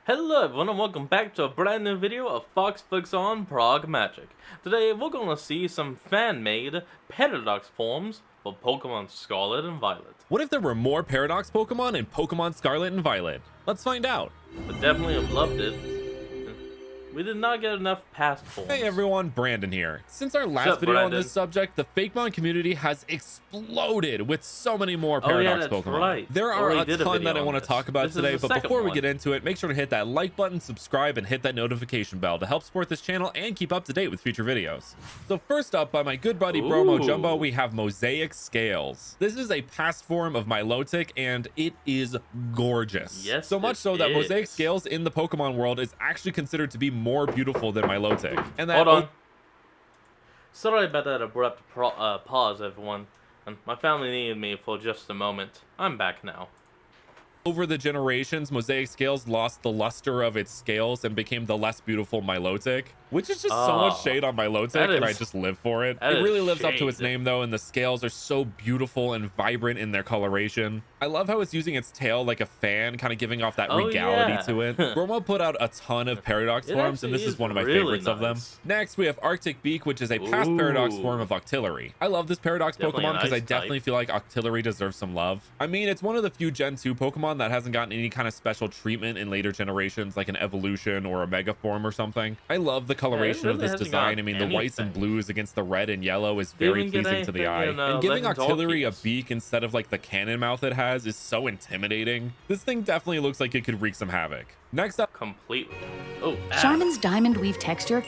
Hello everyone and welcome back to a brand new video of Fox Flicks on Prague Magic. Today we're going to see some fan-made Paradox forms for Pokemon Scarlet and Violet. What if there were more Paradox Pokemon in Pokemon Scarlet and Violet? Let's find out. But definitely have loved it. We did not get enough past forms. Hey everyone, Brandon here. Since our last Sup, video Brandon? on this subject, the Fakemon community has exploded with so many more Paradox that's Pokemon. right. There are Already a did a ton video that I on want to this. talk about This is today, the but second before we one. get into it, make sure to hit that like button, subscribe, and hit that notification bell to help support this channel and keep up to date with future videos. So first up, by my good buddy Bromo Ooh. Jumbo, we have Mosaic Scales. This is a past form of Milotic, and it is gorgeous. Yes, so much it so that Mosaic is. Scales in the Pokemon world is actually considered to be more beautiful than Milotic. And that Hold on. Sorry about that abrupt pause, everyone. My family needed me for just a moment. I'm back now. Over the generations, Mosaic Scales lost the luster of its scales and became the less beautiful Milotic, which is just so much shade on Milotic, and I just live for it. It really lives up to its name, though, and the scales are so beautiful and vibrant in their coloration. I love how it's using its tail like a fan, kind of giving off that regality to it. Bromo put out a ton of Paradox forms, and this is one of my favorites of them. Next, we have Arctic Beak, which is a past Paradox form of Octillery. I love this Paradox Pokemon because I definitely feel like Octillery deserves some love. I mean, it's one of the few Gen 2 Pokemon that hasn't gotten any kind of special treatment in later generations, like an evolution or a mega form or something. I love the coloration of this design. I mean, the whites and blues against the red and yellow is very pleasing to the eye. And giving Octillery a beak instead of like the cannon mouth it has is so intimidating. This thing definitely looks like it could wreak some havoc. Next up, Completely. Oh, Charmin's diamond weave texture.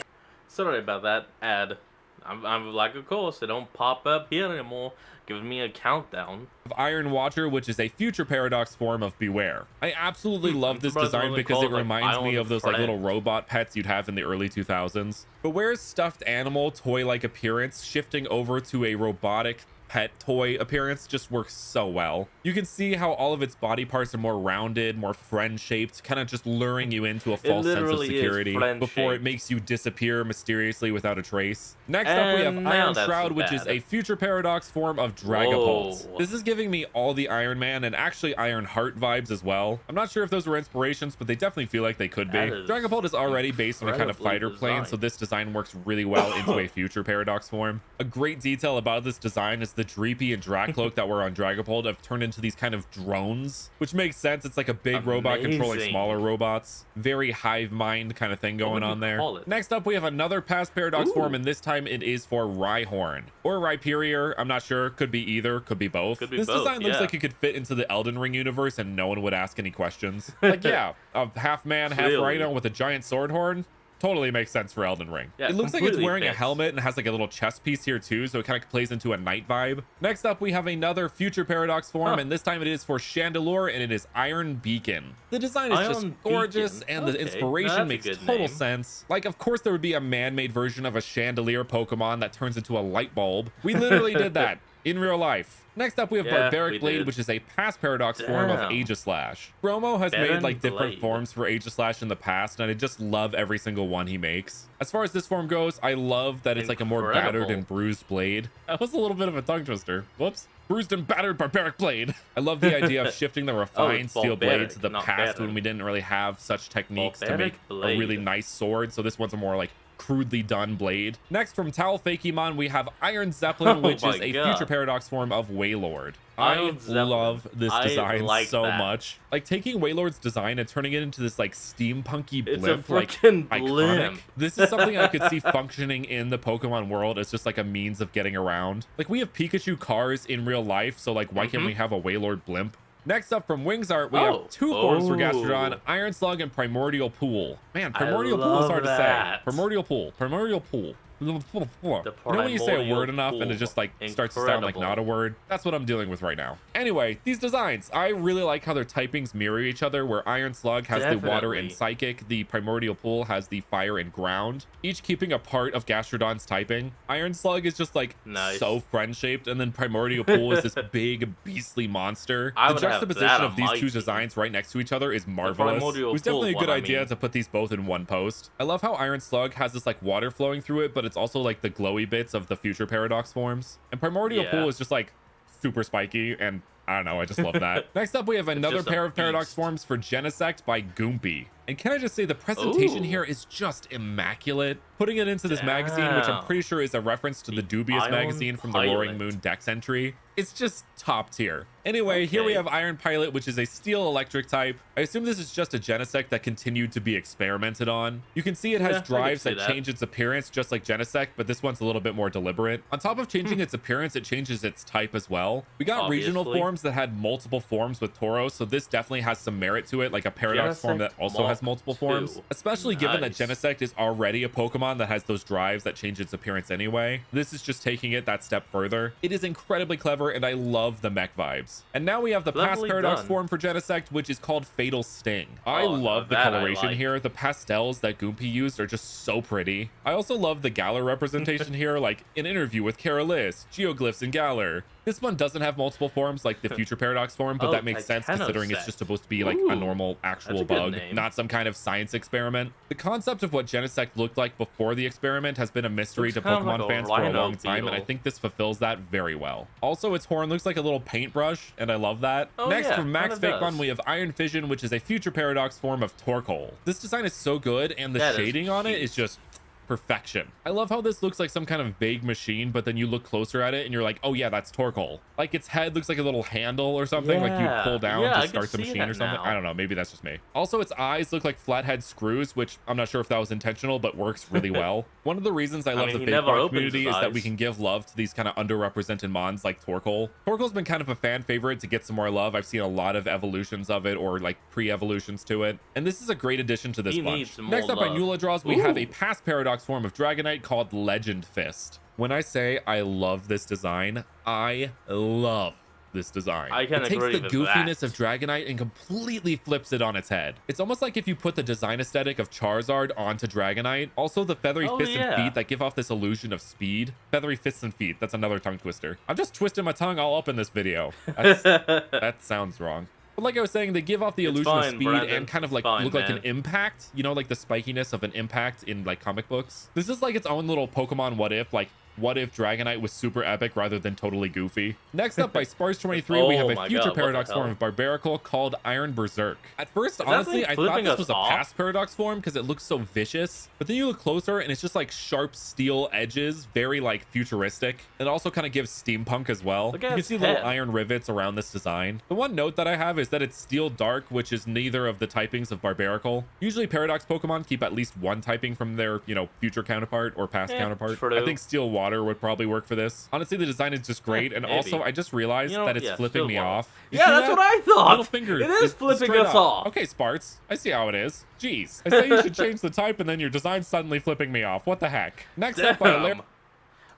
Sorry about that ad. I'm like, of course, they don't pop up here anymore, giving me a countdown. Iron Watcher, which is a future Paradox form of Beware. I absolutely love this design because it reminds me of those like little robot pets you'd have in the early 2000s. Beware's stuffed animal toy-like appearance shifting over to a robotic pet toy appearance just works so well. You can see how all of its body parts are more rounded, more friend-shaped, kind of just luring you into a false sense of security before it makes you disappear mysteriously without a trace. Next up, we have Iron Shroud, which is a future Paradox form of Dragapult. This is giving me all the Iron Man and actually Iron Heart vibes as well. I'm not sure if those were inspirations, but they definitely feel like they could be. Dragapult is already based on a kind of fighter plane, so this design works really well into a future Paradox form. A great detail about this design is the Dreepy and Dracloak that were on Dragapult have turned into these kind of drones, which makes sense. It's like a big robot controlling smaller robots. Very hive mind kind of thing going on there. Next up, we have another past Paradox form, and this time it is for Rhyhorn or Rhyperior. I'm not sure. Could be either. Could be both. This design looks like it could fit into the Elden Ring universe, and no one would ask any questions. Like, yeah, a half man, half rhino with a giant sword horn. Totally makes sense for Elden Ring. It looks like it's wearing a helmet and has like a little chest piece here too, so it kind of plays into a knight vibe. Next up, we have another future Paradox form, and this time it is for Chandelure, and it is Iron Beacon. The design is just gorgeous, and the inspiration makes total sense. Like, of course there would be a man-made version of a chandelier Pokemon that turns into a light bulb. We literally did that in real life. Next up, we have Barbaric Blade, which is a past Paradox form of Aegislash. Bromo has made like different forms for Aegislash in the past, and I just love every single one he makes. As far as this form goes, I love that it's like a more battered and bruised blade. That was a little bit of a tongue twister. Whoops. Bruised and battered Barbaric Blade. I love the idea of shifting the refined steel blade to the past when we didn't really have such techniques to make a really nice sword. So this one's a more like crudely done blade. Next, from Towel Fakemon, we have Iron Zeppelin, which is a future Paradox form of Wailord. I love this design so much. Like taking Wailord's design and turning it into this like steampunky blimp, like iconic. This is something I could see functioning in the Pokemon world as just like a means of getting around. Like we have Pikachu cars in real life, so like why can't we have a Wailord blimp? Next up from Wings Art, we have two forms for Gastrodon, Iron Slug and Primordial Pool. Man, Primordial Pool is hard to say. Primordial Pool. You know when you say a word enough and it just like starts to sound like not a word? That's what I'm dealing with right now. Anyway, these designs, I really like how their typings mirror each other, where Iron Slug has the water and psychic, the Primordial Pool has the fire and ground, each keeping a part of Gastrodon's typing. Iron Slug is just like so friend-shaped, and then Primordial Pool is this big beastly monster. The juxtaposition of these two designs right next to each other is marvelous. It was definitely a good idea to put these both in one post. I love how Iron Slug has this like water flowing through it, but it's also like the glowy bits of the future Paradox forms. And Primordial Pool is just like super spiky, and I don't know, I just love that. Next up, we have another pair of Paradox forms for Genesect by Goompy. And can I just say the presentation Ooh. here is just immaculate. Putting it into this magazine, which I'm Damn. pretty sure is a reference to the Dubious Iron magazine from the Roaring Pilot. Moon Dex entry. It's just top tier. Anyway, here we Okay. have Iron Pilot, which is a steel electric type. I assume this is just a Genesect that continued to be experimented on. You can see it Yeah, I has could drives see that that. change its appearance just like Genesect, but this one's a little bit more deliberate. On top of changing its appearance, it changes its type as well. We got regional Obviously. forms that had multiple forms with Tauros, so this definitely has some merit to it, like a Paradox form that Genesect also has Mach multiple 2. forms, especially given that Nice. Genesect is already a Pokemon that has those drives that change its appearance anyway. This is just taking it that step further. It is incredibly clever, and I love the mech vibes. And now we have the past Cleverly Paradox done. form for Genesect, which is called Fatal Sting. I Oh, love the that I coloration like. here. The pastels that Goompy used are just so pretty. I also love the Galar representation here, like an interview with Karalis, Geoglyphs, and Galar. This one doesn't have multiple forms like the future Paradox form, but Oh, that makes sense considering it's Titanosect. just supposed to be like a Ooh, normal actual that's a good bug, name. not some kind of science experiment. The concept of what Genesect looked like before the experiment has been a mystery Looks to kind of Pokemon like a fans for a rhino long time, and I beetle. think this fulfills that very well. Also, its horn looks like a little paintbrush, and I love that. Oh, Next, yeah, from Max kinda Fakemon, does. we have Iron Fission, which is a future Paradox form of Torkoal. This design is so good, and the That is shading on it cute. is just perfection. I love how this looks like some kind of vague machine, but then you look closer at it and you're like, oh yeah, that's Torkoal. Like its head looks like a little handle or something, like you Yeah. pull down Yeah, I to can start the see machine that or something. now. I don't know, maybe that's just me. Also, its eyes look like flathead screws, which I'm not sure if that was intentional, but works really well. One of the reasons I love mean, the he never Fakemon opens community his is that we eyes. can give love to these kind of underrepresented mons like Torkoal. Torkoal's been kind of a fan favorite to get some more love. I've seen a lot of evolutions of it or like pre-evolutions to it, and this is a great addition to this He bunch. needs more Next up by love. Nula Draws, we have a Ooh. past Paradox form of Dragonite called Legend Fist. When I say I love this design, I love this design. I can It takes agree the with goofiness that. of Dragonite and completely flips it on its head. It's almost like if you put the design aesthetic of Charizard onto Dragonite. Also, the feathery Oh, fists and yeah. feet that give off this illusion of speed. Feathery fists and feet. That's another tongue twister. I'm just twisting my tongue all up in this video. That sounds wrong. But like I was saying, they give off the It's illusion of fine, speed Brandon. and kind of It's like fine, look like an man. impact. You know, like the spikiness of an impact in like comic books. This is like its own little Pokemon what if, like what if Dragonite was super epic rather than totally goofy? Next up by Sparse23, we Oh have a my future God, what the Paradox form hell? of Barbaracle called Iron Berserk. At first, that honestly, thing I thought flipping this us was a off? past Paradox form because it looks so vicious. But then you look closer and it's just like sharp steel edges, very like futuristic. It also kind of gives steampunk as well. Look You at can its see little head. iron rivets around this design. The one note that I have is that it's Steel Dark, which is neither of the typings of Barbaracle. Usually Paradox Pokemon keep at least one typing from their, you know, future counterpart or past counterpart. true. I think Steel Water would probably work for this. Honestly, the design is just great. And maybe. also, I just realized You know, that it's yeah, flipping Steel me Water. off. You Yeah, see that's that? what I thought. Little finger. It is flipping straight us up. off. Okay, Sparts. I see how it is. Jeez. I say you should change the type and then your design's suddenly flipping me off. What the heck? Next up by Damn.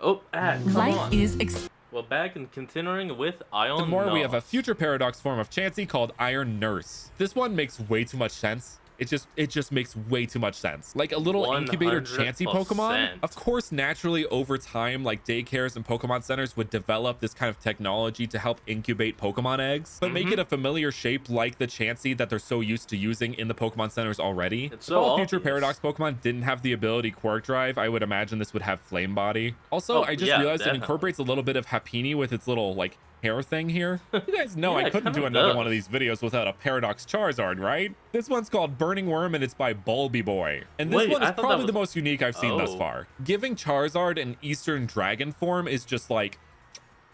Oh, come Life on. is Well, back and continuing with Ion Some more, we have a Nuts. future Paradox form of Chansey called Iron Nurse. This one makes way too much sense. It just makes way too much sense. Like a little incubator Chansey Pokemon. 100%. Of course, naturally over time, like daycares and Pokemon centers would develop this kind of technology to help incubate Pokemon eggs, but make it a familiar shape like the Chansey that they're so used to using in the Pokemon centers already. It's If so all future obvious. Paradox Pokemon didn't have the ability Quark Drive, I would imagine this would have Flame Body. Also, Oh, I just yeah, realized it definitely. incorporates a little bit of Happiny with its little like hair thing here. You guys know Yeah, I it couldn't do kinda another does. one of these videos without a Paradox Charizard, right? This one's called Burning Worm and it's by Bulby Boy. And this Wait, one I is thought that probably was- the most unique I've seen thus Oh. far. Giving Charizard an Eastern Dragon form is just like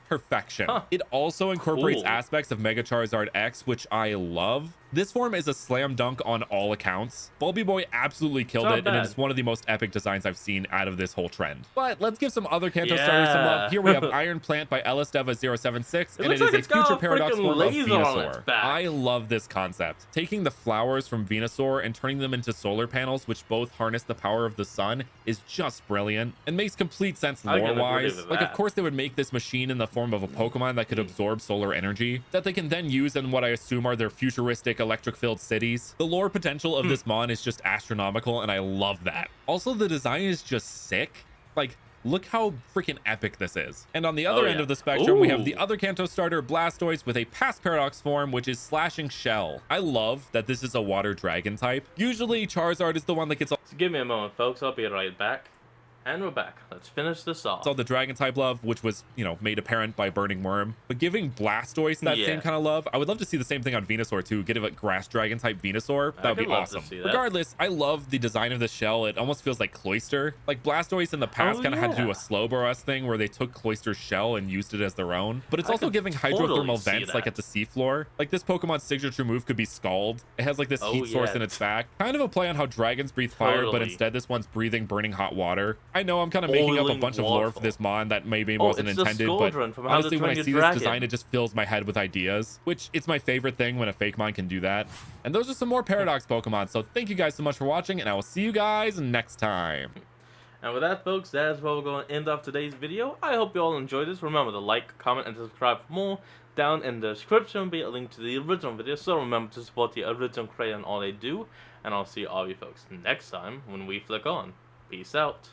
perfection. Huh. It also incorporates Cool. aspects of Mega Charizard X, which I love. This form is a slam dunk on all accounts. Bulby Boy absolutely killed Not it, and bad. it's one of the most epic designs I've seen out of this whole trend. But let's give some other Kanto starters some love. Yeah. Here we have Iron Plant by Elisteva076, and looks it is like a it's got future a Paradox freaking form of laser on its Venusaur. back. I love this concept. Taking the flowers from Venusaur and turning them into solar panels, which both harness the power of the sun, is just brilliant and makes complete sense I can agree lore-wise. with Like, of that. course, they would make this machine in the form of a Pokemon that could absorb solar energy that they can then use in what I assume are their futuristic electric-filled cities. The lore potential of this mon is just astronomical, and I love that. Also, the design is just sick. Like, look how freaking epic this is. And on the other end yeah. of the spectrum, we have Ooh. the other Kanto starter, Blastoise, with a past Paradox form, which is Slashing Shell. I love that this is a water dragon type. Usually, Charizard is the one that gets all So give me a moment, folks. I'll be right back. And we're back. Let's finish this off. Saw the dragon type love, which was, made apparent by Burning Worm. But giving Blastoise that same kind of love, I would love to see the same thing on Venusaur too. Get a grass dragon type Venusaur. That would be awesome. Regardless, I love the design of the shell. It almost feels like Cloyster. Like Blastoise in the past kind of had to do a Slowbro thing where they took Cloyster's shell and used it as their own. But it's also giving hydrothermal vents like at the seafloor. Like this Pokemon's signature move could be Scald. It has like this heat source in its back. Kind of a play on how dragons breathe fire, but instead this one's breathing burning hot water. I know I'm kind of making up a bunch of lore for this mon that maybe wasn't intended, but honestly when I see this design, it just fills my head with ideas, which it's my favorite thing when a fake mon can do that. And those are some more Paradox Pokemon, so thank you guys so much for watching, and I will see you guys next time. And with that, folks, that is where we're going to end off today's video. I hope you all enjoyed this. Remember to like, comment, and subscribe for more. Down in the description will be a link to the original video, so remember to support the original creator and all they do. And I'll see all you folks next time when we flick on. Peace out.